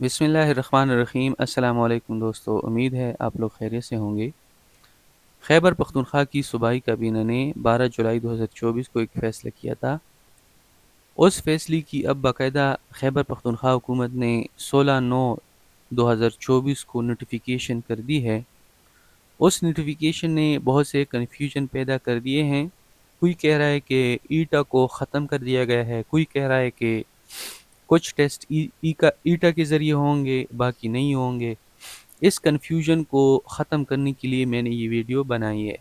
بسم اللہ الرحمن الرحیم۔ السلام علیکم دوستو، امید ہے آپ لوگ خیریت سے ہوں گے۔ خیبر پختونخوا کی صوبائی کابینہ نے 12 جولائی 2024 کو ایک فیصلہ کیا تھا۔ اس فیصلے کی اب باقاعدہ خیبر پختونخوا حکومت نے 16/9/2024 کو نوٹیفیکیشن کر دی ہے۔ اس نوٹیفیکیشن نے بہت سے کنفیوژن پیدا کر دیے ہیں۔ کوئی کہہ رہا ہے کہ ایٹا کو ختم کر دیا گیا ہے، کوئی کہہ رہا ہے کہ کچھ ٹیسٹ ایٹا کے ذریعے ہوں گے، باقی نہیں ہوں گے۔ اس کنفیوژن کو ختم کرنے کے لیے میں نے یہ ویڈیو بنائی ہے۔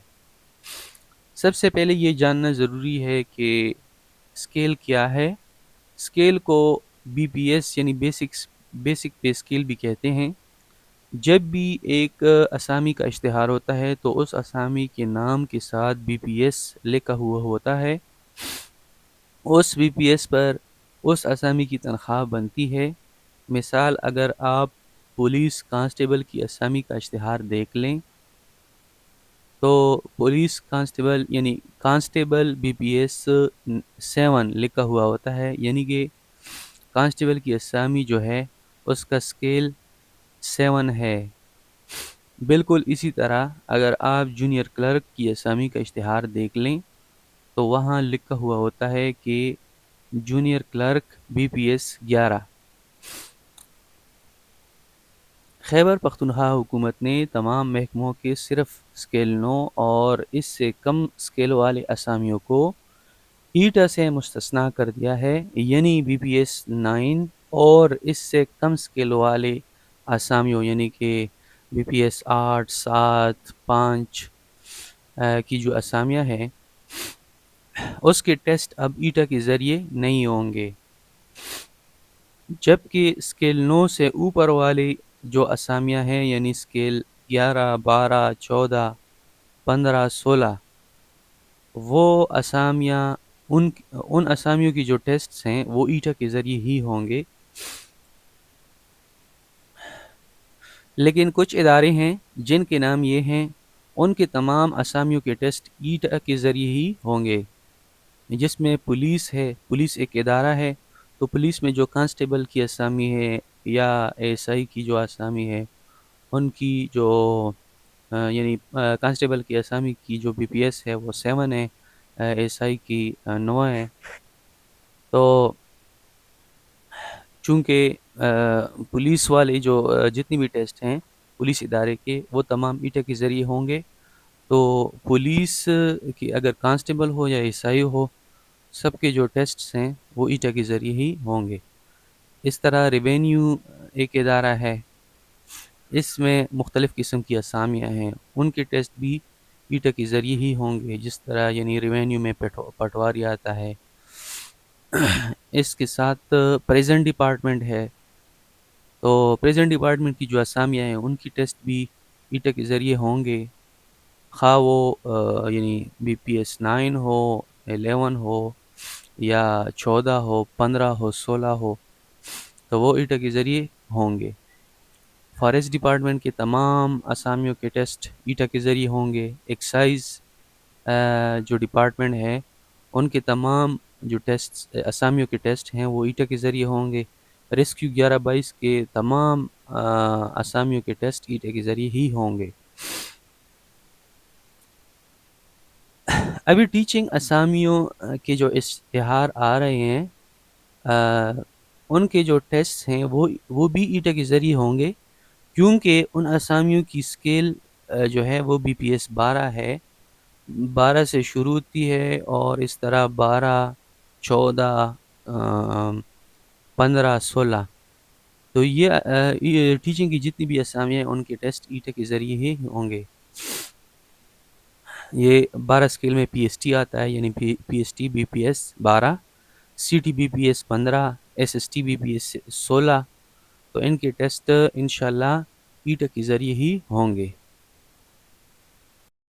سب سے پہلے یہ جاننا ضروری ہے کہ اسکیل کیا ہے۔ اسکیل کو بی پی ایس یعنی بیسک پے اسکیل بھی کہتے ہیں۔ جب بھی ایک اسامی کا اشتہار ہوتا ہے تو اس اسامی کے نام کے ساتھ بی پی ایس لکھا ہوا ہوتا ہے۔ اس بی پی ایس پر اس اسامی کی تنخواہ بنتی ہے۔ مثال اگر آپ پولیس کانسٹیبل کی اسامی کا اشتہار دیکھ لیں تو پولیس کانسٹیبل یعنی کانسٹیبل بی پی ایس 7 لکھا ہوا ہوتا ہے، یعنی کہ کانسٹیبل کی اسامی جو ہے اس کا اسکیل 7 ہے۔ بالکل اسی طرح اگر آپ جونیئر کلرک کی اسامی کا اشتہار دیکھ لیں تو وہاں لکھا ہوا ہوتا ہے کہ junior clerk be P S 11۔ Khyber Pakhtunkhwa حکومت نے تمام محکموں کے صرف اسکیل 9 اور اس سے کم اسکیل والے اسامیوں کو ایٹا سے مستثنیٰ کر دیا ہے، یعنی بی پی ایس 9 اور اس سے کم اسکیل والے اسامیوں یعنی کہ بی پی ایس 8، 7، 5 کی جو اسامیاں ہیں اس کے ٹیسٹ اب ایٹا کے ذریعے نہیں ہوں گے، جبکہ اسکیل 9 سے اوپر والے جو اسامیاں ہیں یعنی اسکیل 11، 12، 14، 15، 16 وہ اسامیاں ان اسامیوں کی جو ٹیسٹس ہیں وہ ایٹا کے ذریعے ہی ہوں گے۔ لیکن کچھ ادارے ہیں جن کے نام یہ ہیں، ان کے تمام اسامیوں کے ٹیسٹ ایٹا کے ذریعے ہی ہوں گے، جس میں پولیس ہے۔ پولیس ایک ادارہ ہے، تو پولیس میں جو کانسٹیبل کی اسامی ہے یا ایس آئی کی جو اسامی ہے ان کی جو یعنی کانسٹیبل کی اسامی کی جو بی پی ایس ہے وہ 7 ہے، ایس آئی کی 9 ہے۔ تو چونکہ پولیس والے جو جتنی بھی ٹیسٹ ہیں پولیس ادارے کے وہ تمام ایٹا کے ذریعے ہوں گے، تو پولیس کی اگر کانسٹیبل ہو یا ایس آئی ہو سب کے جو ٹیسٹس ہیں وہ ایٹا کے ذریعے ہی ہوں گے۔ اس طرح ریونیو ایک ادارہ ہے، اس میں مختلف قسم کی اسامیاں ہیں، ان کے ٹیسٹ بھی ایٹا کے ذریعے ہی ہوں گے، جس طرح یعنی ریونیو میں پٹواری آتا ہے۔ اس کے ساتھ پریزنٹ ڈپارٹمنٹ ہے، تو پریزنٹ ڈپارٹمنٹ کی جو اسامیاں ہیں ان کی ٹیسٹ بھی ایٹا کے ذریعے ہوں گے، خواہ وہ یعنی بی پی ایس 9 ہو، 11 ہو یا 14 ہو، 15 ہو، 16 ہو، تو وہ ایٹا کے ذریعے ہوں گے۔ فارسٹ ڈپارٹمنٹ کے تمام اسامیوں کے ٹیسٹ ایٹا کے ذریعے ہوں گے۔ ایکسائز جو ڈپارٹمنٹ ہے ان کے تمام جو ٹیسٹ اسامیوں کے ٹیسٹ ہیں وہ ایٹا کے ذریعے ہوں گے۔ ریسکیو 11/22 کے تمام اسامیوں کے ٹیسٹ ایٹا کے ذریعے ہی ہوں گے۔ ابھی ٹیچنگ اسامیوں کے جو اشتہار آ رہے ہیں ان کے جو ٹیسٹ ہیں وہ بھی ایٹا کے ذریعے ہوں گے، کیونکہ ان اسامیوں کی اسکیل جو ہے وہ بی پی ایس 12 ہے، 12 سے شروع ہوتی ہے اور اس طرح 12، 14، 15، 16، تو یہ ٹیچنگ کی جتنی بھی اسامیاں ہیں ان کے ٹیسٹ ایٹا کے ذریعے ہی ہوں گے۔ یہ 12 اسکیل میں پی ایس ٹی آتا ہے، یعنی P S T B P S 12، C T B P S 15، S S T B P S 16، تو ان کے ٹیسٹ انشاءاللہ ایٹا کے ذریعے ہی ہوں گے۔